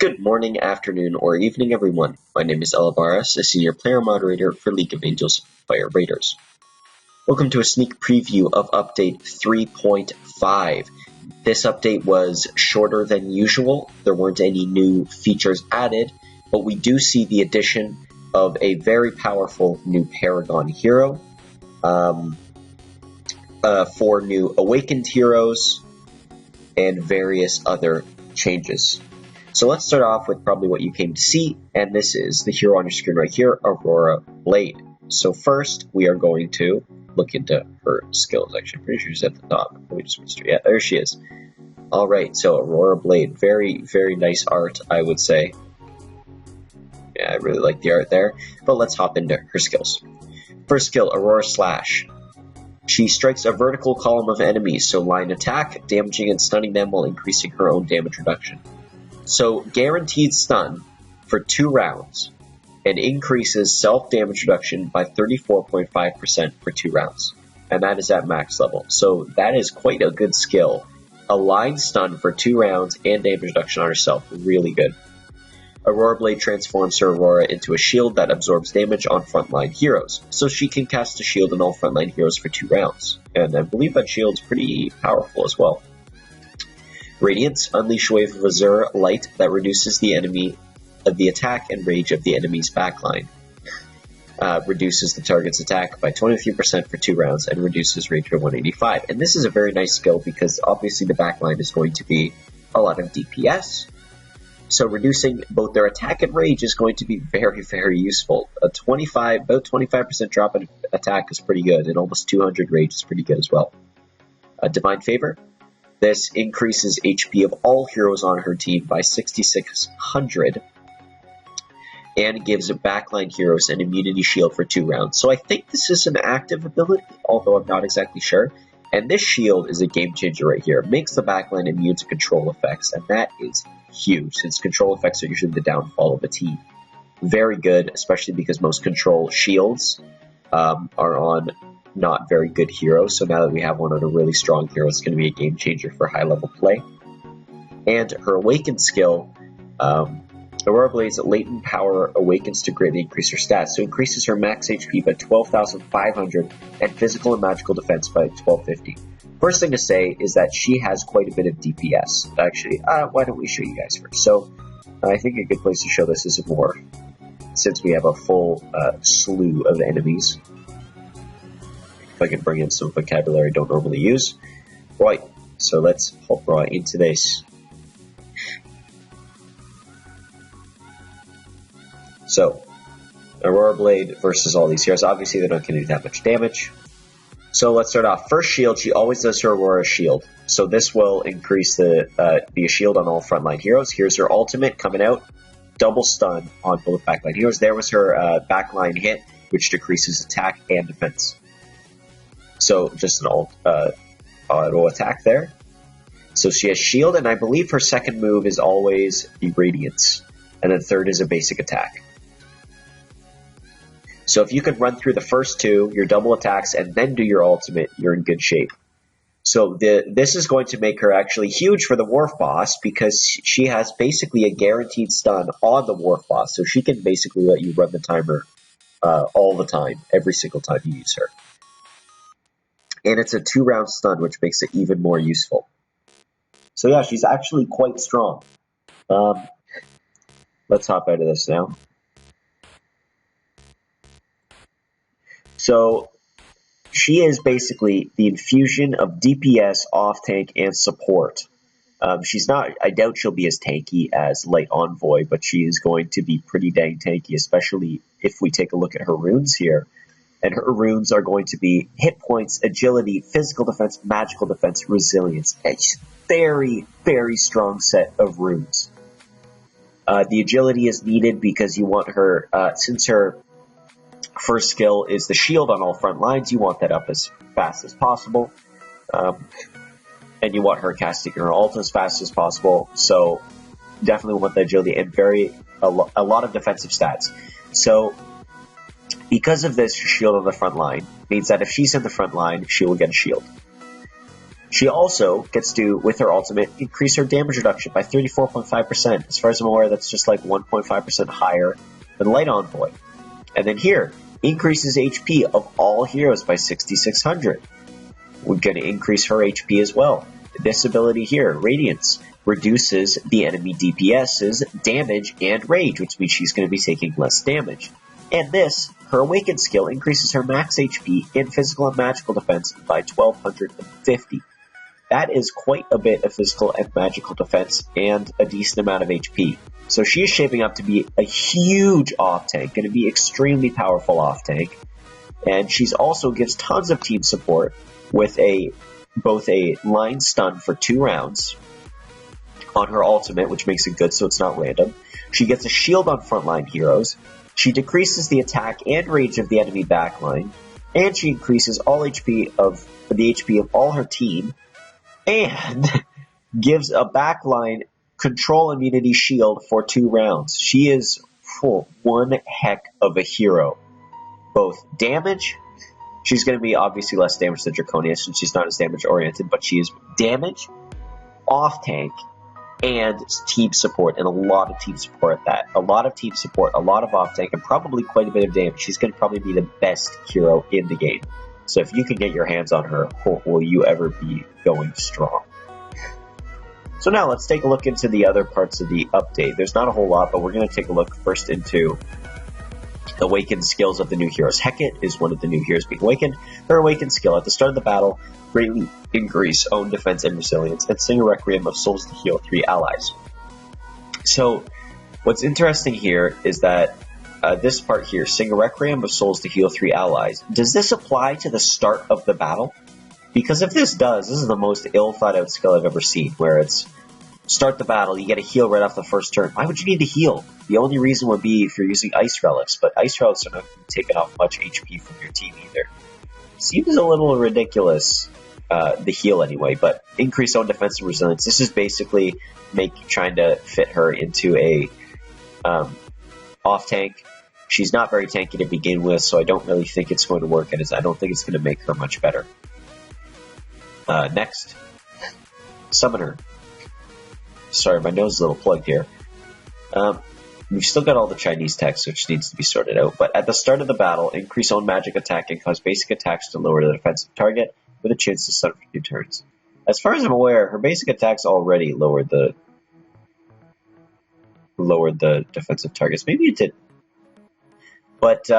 Good morning, afternoon, or evening, everyone. My name is Elivaras, a senior player moderator for League of Angels Fire Raiders. Welcome to a sneak preview of update 3.5. This update was shorter than usual. There weren't any new features added, but we do see the addition of a very powerful new Paragon hero, 4 new Awakened heroes, and various other changes. So let's start off with probably what you came to see, and this is the hero on your screen right here, Aurora Blade. So first, we are going to look into her skills. Actually, I'm pretty sure she's at the top. Let me just missed her. Yeah, there she is. Alright, so Aurora Blade. Very, very nice art, I would say. Yeah, I really like the art there. But let's hop into her skills. First skill, Aurora Slash. She strikes a vertical column of enemies, so line attack, damaging and stunning them while increasing her own damage reduction. So, guaranteed stun for 2 rounds, and increases self-damage reduction by 34.5% for 2 rounds. And that is at max level. So, that is quite a good skill. A line stun for 2 rounds and damage reduction on herself. Really good. Aurora Blade transforms her Aurora into a shield that absorbs damage on frontline heroes. So, she can cast a shield on all frontline heroes for 2 rounds. And I believe that shield's pretty powerful as well. Radiance, unleash a wave of Azure light that reduces the attack and rage of the enemy's backline. Reduces the target's attack by 23% for 2 rounds and reduces rage by 185. And this is a very nice skill because obviously the backline is going to be a lot of DPS. So reducing both their attack and rage is going to be very, very useful. About 25% drop in attack is pretty good, and almost 200 rage is pretty good as well. Divine Favor. This increases HP of all heroes on her team by 6,600 and gives backline heroes an immunity shield for 2 rounds. So I think this is an active ability, although I'm not exactly sure. And this shield is a game changer right here. It makes the backline immune to control effects, and that is huge since control effects are usually the downfall of a team. Very good, especially because most control shields are on not very good heroes, so now that we have one on a really strong hero, it's going to be a game changer for high level play. And her Awakened skill, Aurora Blade's latent power awakens to greatly increase her stats, so increases her max HP by 12,500 and physical and magical defense by 1250. First thing to say is that she has quite a bit of DPS. Actually, why don't we show you guys first? So, I think a good place to show this is in War, since we have a full slew of enemies. If I can bring in some vocabulary I don't normally use. Right, so let's hop right into this. So, Aurora Blade versus all these heroes. Obviously, they're not going to do that much damage. So let's start off. First shield, she always does her Aurora shield. So this will increase be a shield on all frontline heroes. Here's her ultimate coming out. Double stun on both backline heroes. There was her backline hit, which decreases attack and defense. So just an auto attack there. So she has shield, and I believe her second move is always the Radiance. And then third is a basic attack. So if you could run through the first 2, your double attacks, and then do your ultimate, you're in good shape. So this is going to make her actually huge for the Wharf Boss because she has basically a guaranteed stun on the Wharf Boss. So she can basically let you run the timer all the time, every single time you use her. And it's a 2-round stun, which makes it even more useful. So yeah, she's actually quite strong. Let's hop out of this now. So she is basically the infusion of DPS, off-tank, and support. I doubt she'll be as tanky as Light Envoy, but she is going to be pretty dang tanky, especially if we take a look at her runes here. And her runes are going to be hit points, agility, physical defense, magical defense, resilience. It's very, very strong set of runes. The agility is needed because you want her, since her first skill is the shield on all front lines, you want that up as fast as possible. And you want her casting her ult as fast as possible. So definitely want the agility and a lot of defensive stats. So because of this, shield on the front line means that if she's in the front line, she will get a shield. She also gets to, with her ultimate, increase her damage reduction by 34.5%. As far as I'm aware, that's just like 1.5% higher than Light Envoy. And then here, increases HP of all heroes by 6,600. We're going to increase her HP as well. This ability here, Radiance, reduces the enemy DPS's damage and rage, which means she's going to be taking less damage. And this, her Awakened skill, increases her max HP and physical and magical defense by 1,250. That is quite a bit of physical and magical defense and a decent amount of HP. So she is shaping up to be a huge off-tank, going to be extremely powerful off-tank. And she's also gives tons of team support with both a line stun for 2 rounds on her ultimate, which makes it good so it's not random. She gets a shield on frontline heroes. She decreases the attack and range of the enemy backline. And she increases the HP of all her team. And gives a backline control immunity shield for 2 rounds. She is one heck of a hero. Both damage, she's going to be obviously less damage than Draconia since she's not as damage oriented, but she is damage, off tank, and team support, and a lot of team support at that. A lot of team support, a lot of off tank, and probably quite a bit of damage. She's going to probably be the best hero in the game. So if you can get your hands on her, will you ever be going strong? So now let's take a look into the other parts of the update. There's not a whole lot, but we're going to take a look first into the awakened skills of the new heroes. Hecate is one of the new heroes being awakened. Her awakened skill at the start of the battle greatly increase own defense and resilience, and sing a requiem of souls to heal 3 allies. So what's interesting here is that this part here, sing a requiem of souls to heal 3 allies. Does this apply to the start of the battle? Because if this does, this is the most ill thought out skill I've ever seen, where it's start the battle, you get a heal right off the first turn. Why would you need to heal? The only reason would be if you're using ice relics, but ice relics are not taking off much HP from your team either. Seems a little ridiculous, the heal anyway, but increase own defense and resilience. This is basically trying to fit her into a off tank. She's not very tanky to begin with, so I don't really think it's going to work, and I don't think it's going to make her much better. Next, Summoner. Sorry, my nose is a little plugged here. We've still got all the Chinese text, which needs to be sorted out, but at the start of the battle, increase own magic attack and cause basic attacks to lower the defensive target with a chance to stun for 2 turns. As far as I'm aware, her basic attacks already lowered the defensive targets. Maybe it did. But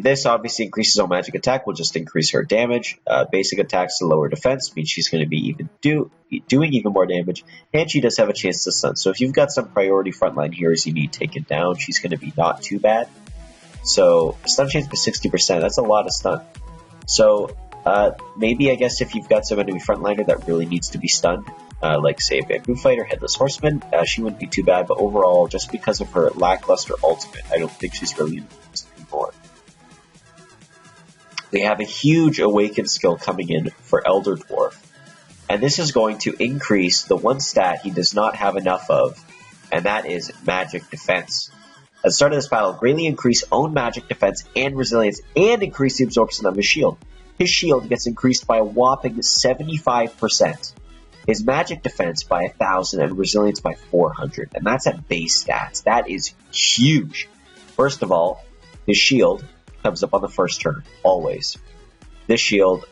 this obviously increases own magic attack, will just increase her damage. Basic attacks to lower defense means she's going to be doing even more damage, and she does have a chance to stun. So if you've got some priority frontline heroes you need taken down, she's going to be not too bad. So stun chance by 60%, that's a lot of stun. So maybe I guess if you've got some enemy frontliner that really needs to be stunned, like say a Bamboo Fighter, Headless Horseman, she wouldn't be too bad, but overall, just because of her lackluster ultimate, I don't think she's really used anymore. They have a huge awakened skill coming in for Elder Dwarf, and this is going to increase the one stat he does not have enough of, and that is magic defense. At the start of this battle, greatly increase own magic defense and resilience, and increase the absorption of his shield. His shield gets increased by a whopping 75%. His magic defense by 1,000 and resilience by 400, and that's at base stats. That is huge. First of all, his shield comes up on the first turn, always. This shield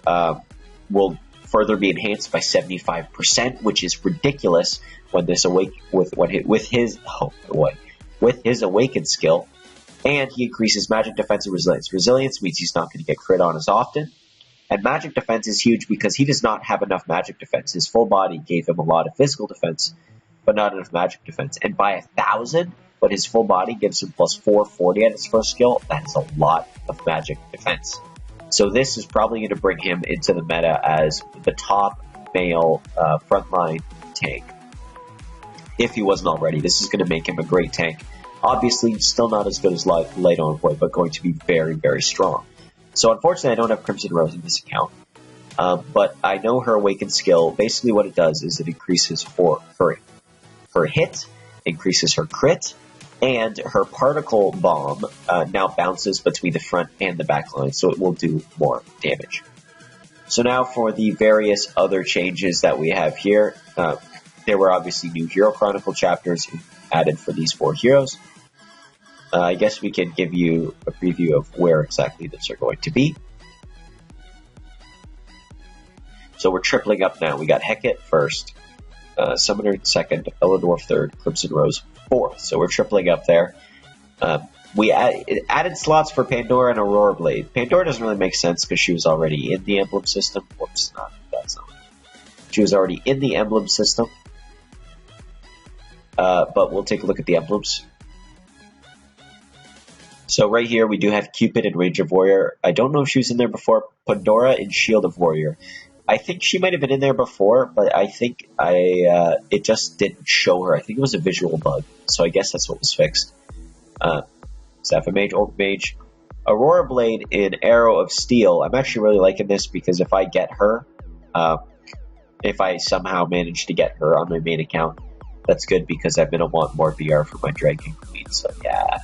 will further be enhanced by 75%, which is ridiculous when this with his awakened skill, and he increases magic defense and resilience. Resilience means he's not going to get crit on as often, and magic defense is huge because he does not have enough magic defense. His full body gave him a lot of physical defense, but not enough magic defense. And by 1,000, but his full body gives him plus 440 at his first skill, that's a lot of magic defense. So this is probably going to bring him into the meta as the top male frontline tank. If he wasn't already, this is going to make him a great tank. Obviously, still not as good as Light Envoy, but going to be very, very strong. So unfortunately, I don't have Crimson Rose in this account. But I know her Awakened skill, basically what it does is it increases her hit, increases her crit, and her particle bomb now bounces between the front and the back line, so it will do more damage. So now for the various other changes that we have here. There were obviously new Hero Chronicle chapters added for these 4 heroes. I guess we can give you a preview of where exactly those are going to be. So we're tripling up now. We got Hecate first, Summoner second, Elidor third, Crimson Rose fourth. So we're tripling up there. We added slots for Pandora and Aurora Blade. Pandora doesn't really make sense because she was already in the emblem system. Whoops, that's not. She was already in the emblem system. But we'll take a look at the emblems. So right here we do have Cupid and Range of Warrior. I don't know if she was in there before. Pandora and Shield of Warrior. I think she might have been in there before, but I think it just didn't show her. I think it was a visual bug, so I guess that's what was fixed. Sapphire Mage, Orc Mage, Aurora Blade in Arrow of Steel. I'm actually really liking this because if I get her, if I somehow manage to get her on my main account, that's good because I'm going to want more VR for my Dragon Queen, so yeah.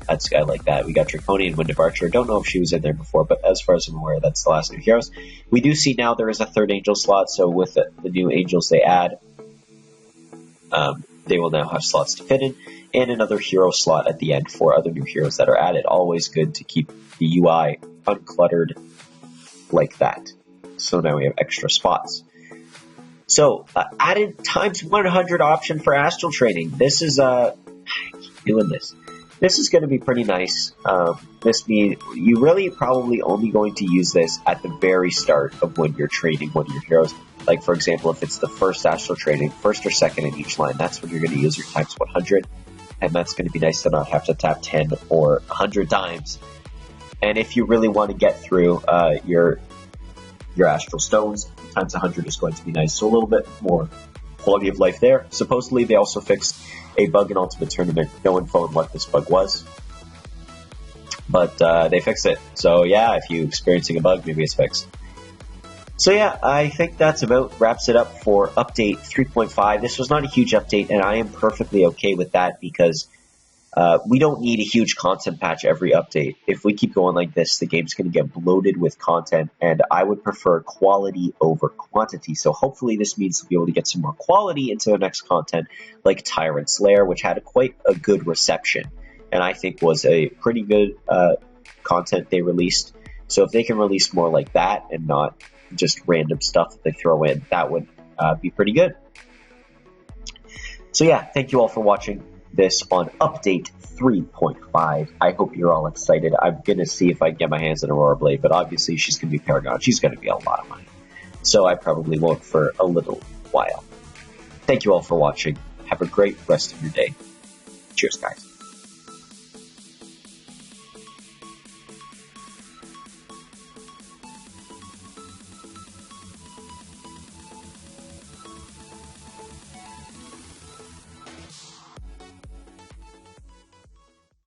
I like that. We got Draconian Wind of Archer. Don't know if she was in there before, but as far as I'm aware, that's the last new heroes. We do see now there is a 3rd angel slot, so with the new angels they add, they will now have slots to fit in, and another hero slot at the end for other new heroes that are added. Always good to keep the UI uncluttered like that. So now we have extra spots. So, added times 100 option for astral training. This is, I keep doing this. This is going to be pretty nice. This means you really probably only going to use this at the very start of when you're training one of your heroes. Like, for example, if it's the first astral training, first or second in each line, that's when you're going to use your times 100. And that's going to be nice to not have to tap 10 or 100 times. And if you really want to get through your astral stones, times 100 is going to be nice. So a little bit more quality of life there. Supposedly, they also fixed a bug in Ultimate Tournament. No info on what this bug was, but they fixed it. So yeah, if you're experiencing a bug, maybe it's fixed. So yeah, I think that's about wraps it up for update 3.5. This was not a huge update, and I am perfectly okay with that because we don't need a huge content patch every update. If we keep going like this, the game's going to get bloated with content, and I would prefer quality over quantity. So hopefully this means we'll be able to get some more quality into the next content, like Tyrant's Lair, which had quite a good reception, and I think was a pretty good content they released. So if they can release more like that and not just random stuff that they throw in, that would be pretty good. So yeah, thank you all for watching this on update 3.5. I hope you're all excited. I'm going to see if I can get my hands on Aurora Blade, but obviously she's going to be Paragon. She's going to be a lot of money. So I probably won't for a little while. Thank you all for watching. Have a great rest of your day. Cheers, guys.